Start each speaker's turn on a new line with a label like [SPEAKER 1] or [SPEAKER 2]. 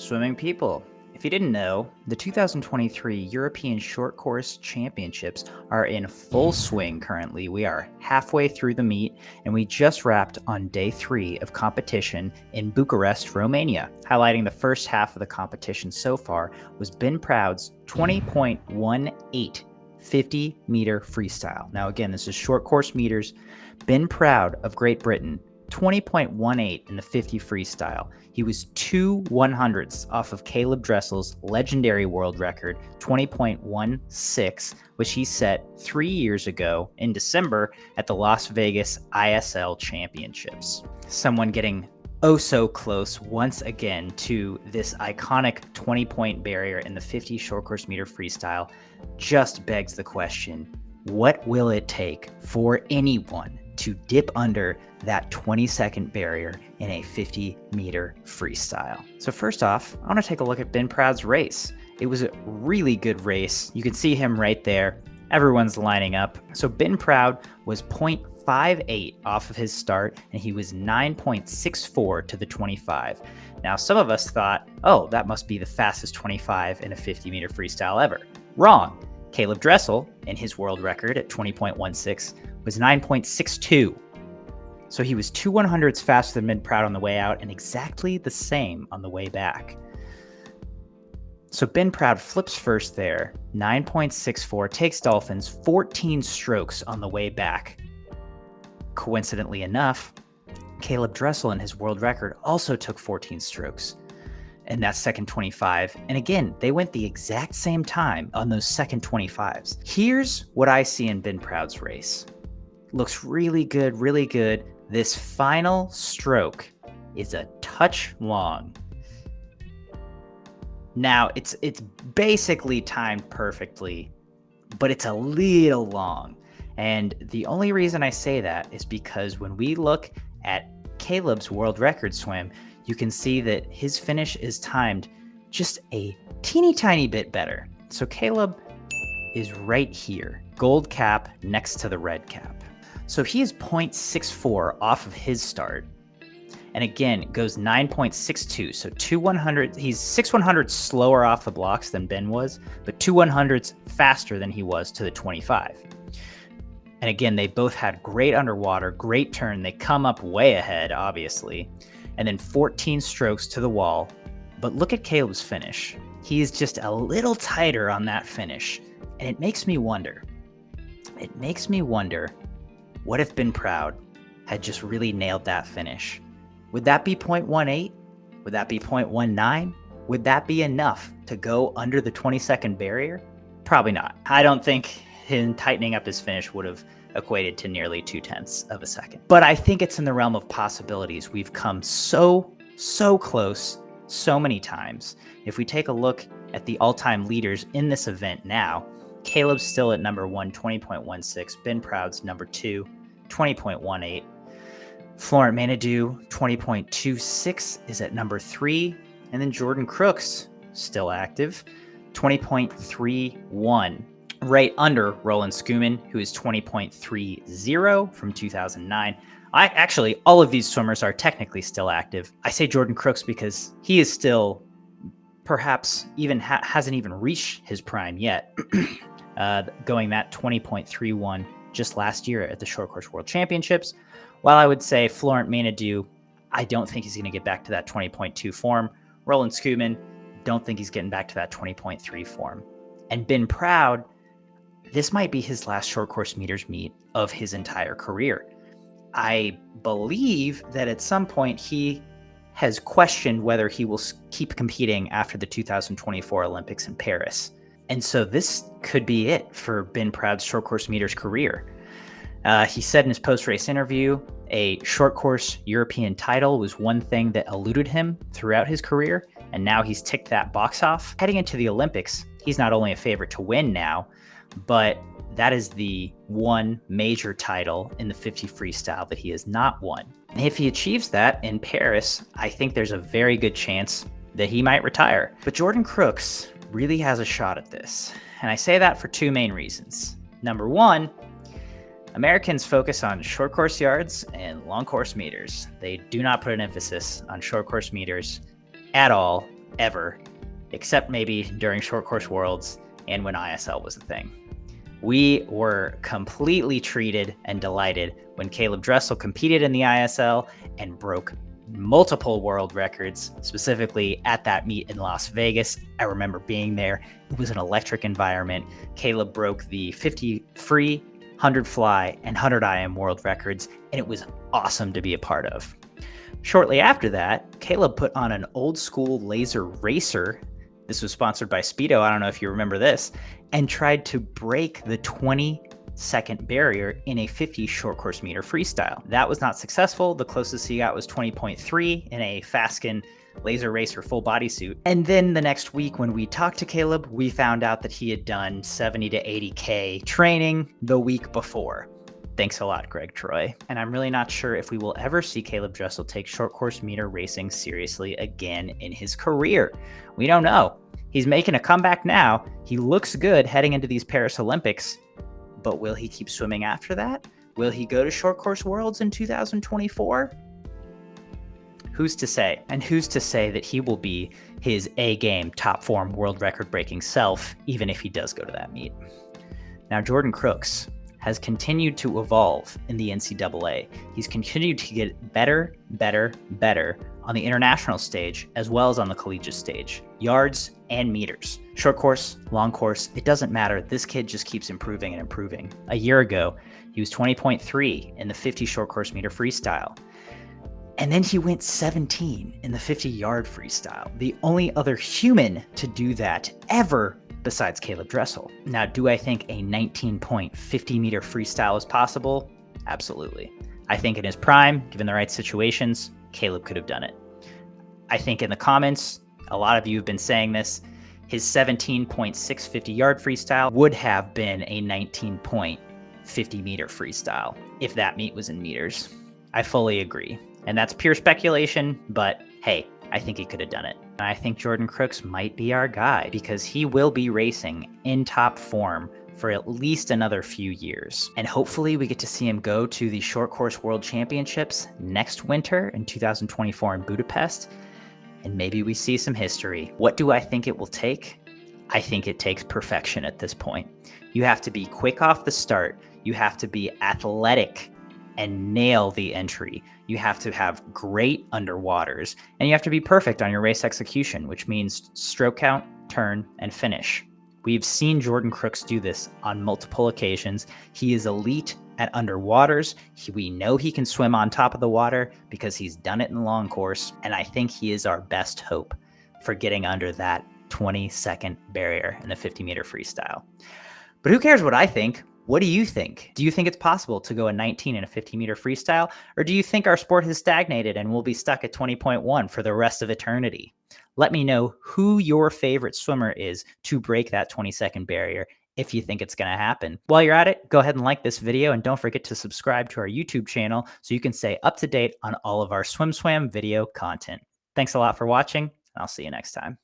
[SPEAKER 1] Swimming people, if you didn't know, the 2023 European Short Course Championships are in full swing currently. We are halfway through the meet, and we just wrapped on day 3 of competition in Bucharest, Romania. Highlighting the first half of the competition so far was Ben Proud's 20.18 50-meter freestyle. Now again, this is short course meters. Ben Proud of Great Britain, 20.18 in the 50 freestyle. He was 2/100ths off of Caeleb Dressel's legendary world record, 20.16, which he set 3 years ago in December at the Las Vegas ISL Championships. Someone getting oh so close once again to this iconic 20-point barrier in the 50 short course meter freestyle just begs the question, what will it take for anyone to dip under that 20-second barrier in a 50-meter freestyle? So first off, I want to take a look at Ben Proud's race. It was a really good race. You can see him right there. Everyone's lining up. So Ben Proud was 0.58 off of his start, and he was 9.64 to the 25. Now, some of us thought, oh, that must be the fastest 25 in a 50-meter freestyle ever. Wrong. Caeleb Dressel, in his world record at 20.16, was 9.62. So he was 2/100ths faster than Ben Proud on the way out and exactly the same on the way back. So Ben Proud flips first there, 9.64, takes Dolphins, 14 strokes on the way back. Coincidentally enough, Caeleb Dressel in his world record also took 14 strokes in that second 25. And again, they went the exact same time on those second 25s. Here's what I see in Ben Proud's race. Looks really good, really good. This final stroke is a touch long. Now, it's basically timed perfectly, but it's a little long. And the only reason I say that is because when we look at Caeleb's world record swim, you can see that his finish is timed just a teeny tiny bit better. So Caeleb is right here, gold cap next to the red cap. So he is 0.64 off of his start. And again, goes 9.62. So 2/100, he's 6/100 slower off the blocks than Ben was, but 2/100ths faster than he was to the 25. And again, they both had great underwater, great turn. They come up way ahead, obviously. And then 14 strokes to the wall. But look at Caeleb's finish. He is just a little tighter on that finish. And it makes me wonder. What if Ben Proud had just really nailed that finish? Would that be 0.18? Would that be 0.19? Would that be enough to go under the 20-second barrier? Probably not. I don't think him tightening up his finish would have equated to nearly 0.2 of a second. But I think it's in the realm of possibilities. We've come so close so many times. If we take a look at the all-time leaders in this event now, Caeleb's still at number 1, 20.16. Ben Proud's number 2, 20.18. Florent Manadou, 20.26, is at number 3. And then Jordan Crooks, still active, 20.31. Right under Roland Schoeman, who is 20.30 from 2009. Actually, all of these swimmers are technically still active. I say Jordan Crooks because he is still perhaps even hasn't even reached his prime yet, going that 20.31 just last year at the Short Course World Championships. While I would say Florent Manadou, I don't think he's going to get back to that 20.2 form. Roland Schoeman, don't think he's getting back to that 20.3 form. And Ben Proud, this might be his last short course meters meet of his entire career. I believe that at some point he has questioned whether he will keep competing after the 2024 Olympics in Paris. And so this could be it for Ben Proud's short course meters career. He said in his post-race interview, a short course European title was one thing that eluded him throughout his career, and now he's ticked that box off. Heading into the Olympics, he's not only a favorite to win now, but that is the one major title in the 50 freestyle that he has not won. And if he achieves that in Paris, I think there's a very good chance that he might retire. But Jordan Crooks really has a shot at this. And I say that for 2 main reasons. Number 1, Americans focus on short course yards and long course meters. They do not put an emphasis on short course meters at all. ever, except maybe during short course worlds and when ISL was a thing. We were completely treated and delighted when Caeleb Dressel competed in the ISL and broke multiple world records, specifically at that meet in Las Vegas. I remember being there. It was an electric environment. Caeleb broke the 50 free, 100 fly, and 100 IM world records, and it was awesome to be a part of. Shortly after that, Caeleb put on an old school laser racer. This was sponsored by Speedo. I don't know if you remember this, and tried to break the 20-second barrier in a 50 short course meter freestyle. That was not successful. The closest he got was 20.3 in a Fasken laser racer full bodysuit. And then the next week when we talked to Caeleb, we found out that he had done 70 to 80K training the week before. Thanks a lot, Greg Troy. And I'm really not sure if we will ever see Caeleb Dressel take short course meter racing seriously again in his career. We don't know. He's making a comeback now. He looks good heading into these Paris Olympics, but will he keep swimming after that? Will he go to short course worlds in 2024? Who's to say? And who's to say that he will be his A-game top form world record breaking self, even if he does go to that meet? Now, Jordan Crooks has continued to evolve in the NCAA. He's continued to get better on the international stage, as well as on the collegiate stage, yards and meters. Short course, long course, it doesn't matter. This kid just keeps improving and improving. A year ago, he was 20.3 in the 50 short course meter freestyle. And then he went 17 in the 50-yard freestyle. The only other human to do that ever besides Caeleb Dressel. Now, do I think a 19.50 meter freestyle is possible? Absolutely. I think in his prime, given the right situations, Caeleb could have done it. I think in the comments, a lot of you have been saying this, his 17.6 50-yard freestyle would have been a 19.50 meter freestyle if that meet was in meters. I fully agree. And that's pure speculation, but hey, I think he could have done it. I think Jordan Crooks might be our guy because he will be racing in top form for at least another few years. And hopefully we get to see him go to the Short Course World Championships next winter in 2024 in Budapest. And maybe we see some history. What do I think it will take? I think it takes perfection at this point. You have to be quick off the start. You have to be athletic and nail the entry. You have to have great underwaters, and you have to be perfect on your race execution, which means stroke count, turn, and finish. We've seen Jordan Crooks do this on multiple occasions. He is elite at underwaters. We know he can swim on top of the water because he's done it in long course, and I think he is our best hope for getting under that 20-second barrier in the 50-meter freestyle. But who cares what I think? What do you think? Do you think it's possible to go a 19 in a 50-meter freestyle? Or do you think our sport has stagnated and we'll be stuck at 20.1 for the rest of eternity? Let me know who your favorite swimmer is to break that 20-second barrier if you think it's going to happen. While you're at it, go ahead and like this video and don't forget to subscribe to our YouTube channel so you can stay up to date on all of our swim swam video content. Thanks a lot for watching, and I'll see you next time.